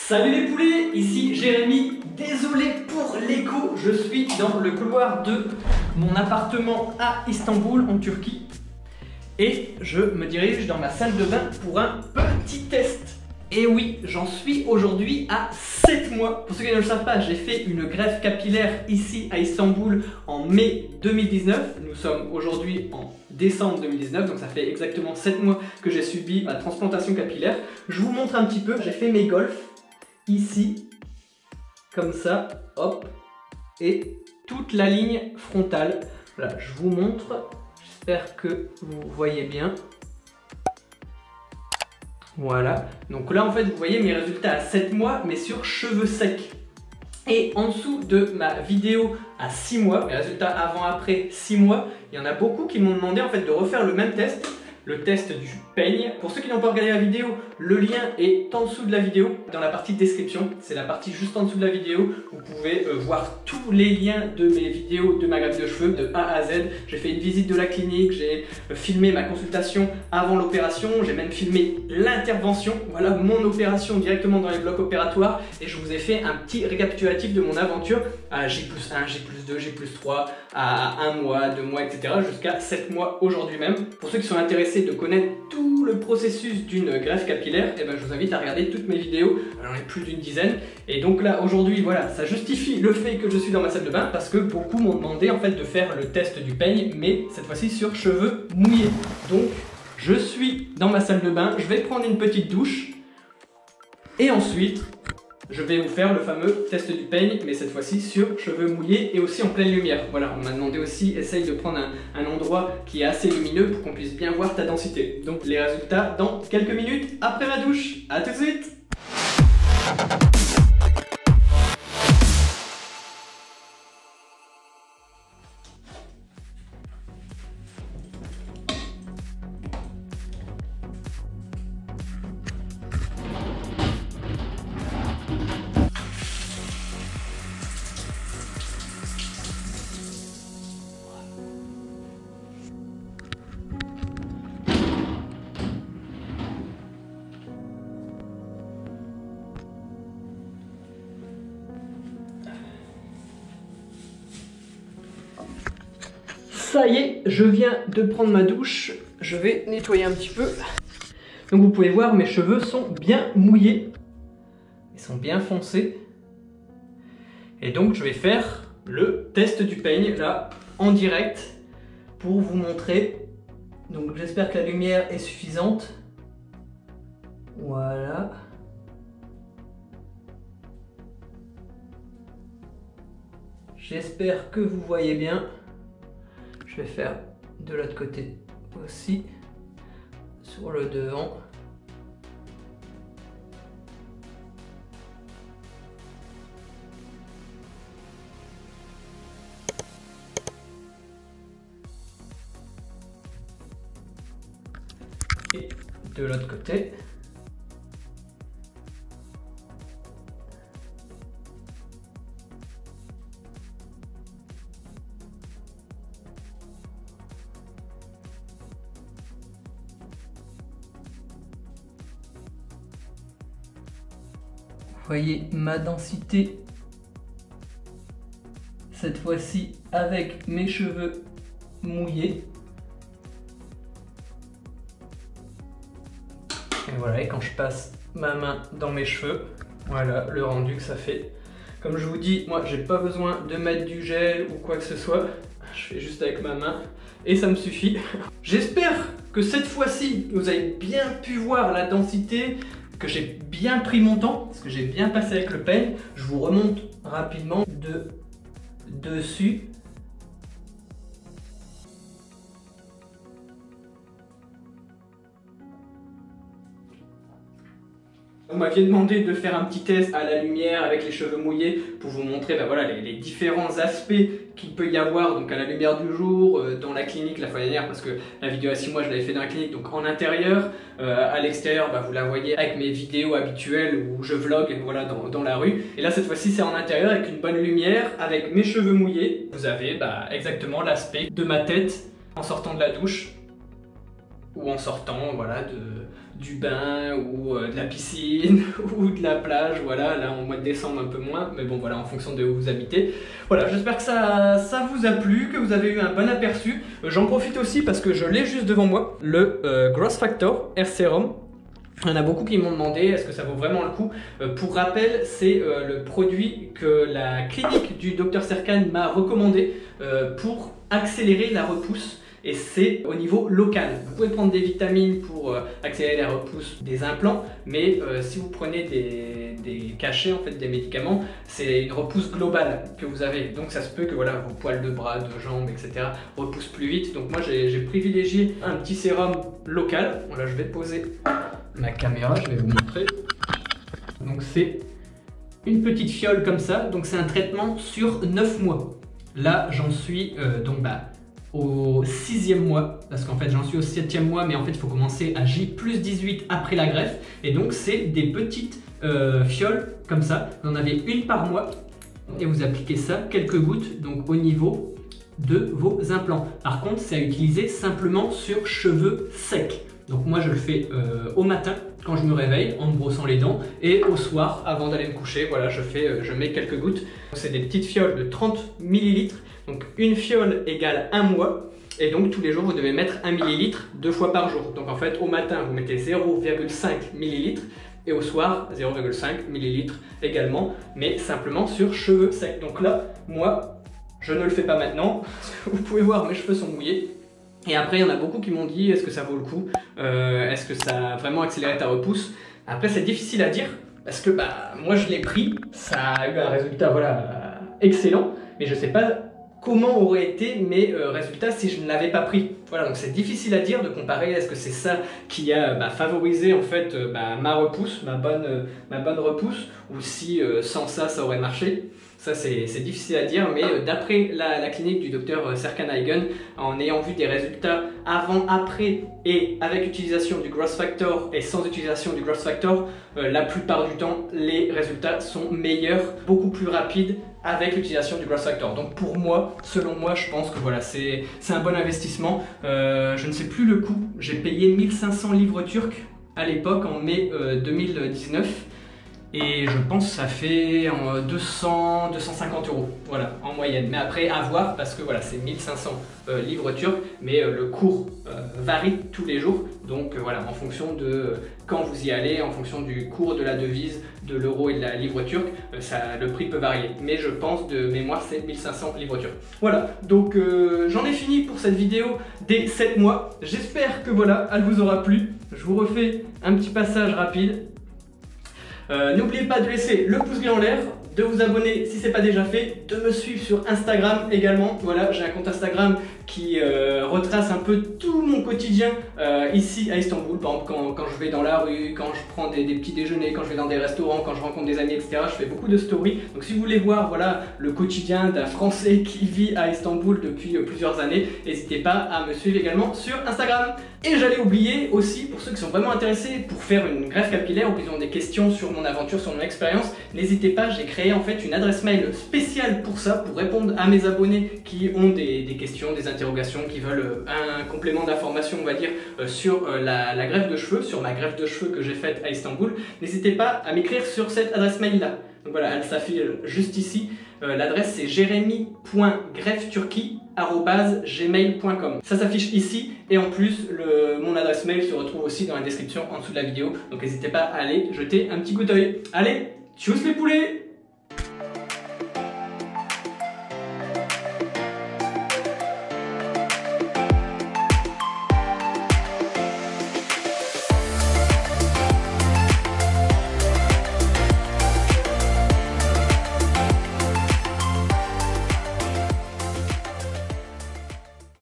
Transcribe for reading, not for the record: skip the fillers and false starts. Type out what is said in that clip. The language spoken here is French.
Salut les poulets, ici Jérémy. Désolé pour l'écho, je suis dans le couloir de mon appartement à Istanbul en Turquie et je me dirige dans ma salle de bain pour un petit test. Et oui, j'en suis aujourd'hui à 7 mois. Pour ceux qui ne le savent pas, j'ai fait une greffe capillaire ici à Istanbul en mai 2019. Nous sommes aujourd'hui en décembre 2019, donc ça fait exactement 7 mois que j'ai subi ma transplantation capillaire. Je vous montre un petit peu, j'ai fait mes golfs ici, comme ça, hop, et toute la ligne frontale. Voilà, je vous montre, j'espère que vous voyez bien. Voilà, donc là en fait vous voyez mes résultats à 7 mois mais sur cheveux secs. Et en dessous de ma vidéo à 6 mois, mes résultats avant-après 6 mois, il y en a beaucoup qui m'ont demandé en fait de refaire le même test, le test du peigne. Pour ceux qui n'ont pas regardé la vidéo, le lien est en dessous de la vidéo, dans la partie description. C'est la partie juste en dessous de la vidéo. Vous pouvez voir tous les liens de mes vidéos de ma greffe de cheveux de A à Z. J'ai fait une visite de la clinique, j'ai filmé ma consultation avant l'opération, j'ai même filmé l'intervention, voilà mon opération directement dans les blocs opératoires, et je vous ai fait un petit récapitulatif de mon aventure à J+1, J+2, J+3, à 1 mois, 2 mois, etc. jusqu'à 7 mois aujourd'hui même. Pour ceux qui sont intéressés de connaître tout le processus d'une greffe capillaire, et ben je vous invite à regarder toutes mes vidéos, j'en ai plus d'une dizaine. Et donc là aujourd'hui voilà, ça justifie le fait que je suis dans ma salle de bain parce que beaucoup m'ont demandé en fait de faire le test du peigne, mais cette fois-ci sur cheveux mouillés. Donc je suis dans ma salle de bain, je vais prendre une petite douche et ensuite je vais vous faire le fameux test du peigne, mais cette fois-ci sur cheveux mouillés et aussi en pleine lumière. Voilà, on m'a demandé aussi, essaye de prendre un endroit qui est assez lumineux pour qu'on puisse bien voir ta densité. Donc les résultats dans quelques minutes après ma douche. À tout de suite. Ça y est, je viens de prendre ma douche, je vais nettoyer un petit peu. Donc vous pouvez voir, mes cheveux sont bien mouillés, ils sont bien foncés. Et donc je vais faire le test du peigne là, en direct, pour vous montrer. Donc j'espère que la lumière est suffisante. Voilà. J'espère que vous voyez bien. Je vais faire de l'autre côté aussi, sur le devant. Et de l'autre côté. Vous voyez ma densité, cette fois-ci avec mes cheveux mouillés. Et voilà, et quand je passe ma main dans mes cheveux, voilà le rendu que ça fait. Comme je vous dis, moi j'ai pas besoin de mettre du gel ou quoi que ce soit, je fais juste avec ma main et ça me suffit. J'espère que cette fois-ci vous avez bien pu voir la densité, que j'ai bien pris mon temps, parce que j'ai bien passé avec le peigne. Je vous remonte rapidement de dessus. Vous m'aviez demandé de faire un petit test à la lumière avec les cheveux mouillés pour vous montrer voilà, les différents aspects qu'il peut y avoir donc à la lumière du jour, dans la clinique la fois dernière, parce que la vidéo à 6 mois je l'avais fait dans la clinique, donc en intérieur, à l'extérieur vous la voyez avec mes vidéos habituelles où je vlog voilà, dans la rue, et là cette fois-ci c'est en intérieur avec une bonne lumière, avec mes cheveux mouillés. Vous avez exactement l'aspect de ma tête en sortant de la douche. ou en sortant, voilà, du bain ou de la piscine ou de la plage, voilà, là en mois de décembre un peu moins, mais bon voilà, en fonction de où vous habitez. Voilà, j'espère que ça vous a plu, que vous avez eu un bon aperçu. J'en profite aussi parce que je l'ai juste devant moi, le Growth Factor Hair Serum. Il y en a beaucoup qui m'ont demandé est-ce que ça vaut vraiment le coup. Pour rappel, c'est le produit que la clinique du Dr Serkan m'a recommandé pour accélérer la repousse. Et c'est au niveau local. Vous pouvez prendre des vitamines pour accélérer la repousse des implants, mais si vous prenez des cachets, en fait, des médicaments, c'est une repousse globale que vous avez. Donc ça se peut que voilà, vos poils de bras, de jambes, etc. repoussent plus vite. Donc moi j'ai privilégié un petit sérum local. Voilà, je vais poser ma caméra, je vais vous montrer. Donc c'est une petite fiole comme ça. Donc c'est un traitement sur 9 mois. Là j'en suis au 6e mois, parce qu'en fait j'en suis au 7e mois, mais en fait il faut commencer à J+18 après la greffe, et donc c'est des petites fioles comme ça, vous en avez une par mois, et vous appliquez ça, quelques gouttes, donc au niveau de vos implants. Par contre c'est à utiliser simplement sur cheveux secs, donc moi je le fais au matin, quand je me réveille, en me brossant les dents, et au soir, avant d'aller me coucher, voilà, je mets quelques gouttes. C'est des petites fioles de 30 ml, donc une fiole égale 1 mois, et donc tous les jours vous devez mettre 1 ml 2 fois par jour. Donc en fait au matin vous mettez 0,5 ml et au soir 0,5 ml également, mais simplement sur cheveux secs. Donc là, moi, je ne le fais pas maintenant, vous pouvez voir mes cheveux sont mouillés. Et après il y en a beaucoup qui m'ont dit est-ce que ça vaut le coup, est-ce que ça a vraiment accéléré ta repousse. Après c'est difficile à dire, parce que moi je l'ai pris, ça a eu un résultat voilà, excellent, mais je ne sais pas comment auraient été mes résultats si je ne l'avais pas pris. Voilà, donc c'est difficile à dire de comparer, est-ce que c'est ça qui a favorisé en fait ma repousse, ma bonne repousse, ou si sans ça, ça aurait marché. Ça c'est difficile à dire, mais d'après la clinique du docteur Serkan Aygun, en ayant vu des résultats avant, après et avec utilisation du Growth Factor et sans utilisation du Growth Factor, la plupart du temps les résultats sont meilleurs, beaucoup plus rapides avec l'utilisation du Growth Factor. Donc pour moi, selon moi, je pense que voilà, c'est un bon investissement. Je ne sais plus le coût, j'ai payé 1500 livres turcs à l'époque en mai 2019. Et je pense que ça fait 250 €, voilà, en moyenne. Mais après, à voir, parce que voilà, c'est 1500 livres turcs, mais le cours varie tous les jours. Donc voilà, en fonction de quand vous y allez, en fonction du cours de la devise, de l'euro et de la livre turque, le prix peut varier. Mais je pense de mémoire, c'est 1500 livres turcs. Voilà, donc j'en ai fini pour cette vidéo des 7 mois. J'espère que voilà, elle vous aura plu. Je vous refais un petit passage rapide. N'oubliez pas de laisser le pouce bleu en l'air, de vous abonner si ce n'est pas déjà fait, de me suivre sur Instagram également. Voilà, j'ai un compte Instagram qui retrace un peu tout mon quotidien ici à Istanbul. Par exemple, quand je vais dans la rue, quand je prends des petits déjeuners, quand je vais dans des restaurants, quand je rencontre des amis, etc. Je fais beaucoup de stories. Donc si vous voulez voir voilà, le quotidien d'un Français qui vit à Istanbul depuis plusieurs années, n'hésitez pas à me suivre également sur Instagram. Et j'allais oublier aussi, pour ceux qui sont vraiment intéressés pour faire une greffe capillaire ou qui ont des questions sur mon aventure, sur mon expérience, n'hésitez pas, j'ai créé en fait une adresse mail spéciale pour ça, pour répondre à mes abonnés qui ont des questions, des interrogations, qui veulent un complément d'information, on va dire, sur la greffe de cheveux, sur ma greffe de cheveux que j'ai faite à Istanbul. N'hésitez pas à m'écrire sur cette adresse mail là. Donc voilà, elle s'affiche juste ici. L'adresse c'est jeremy.greffeturquie@gmail.com. Ça s'affiche ici et en plus mon adresse mail se retrouve aussi dans la description en dessous de la vidéo. Donc n'hésitez pas à aller jeter un petit coup d'œil. Allez, tchuss les poulets!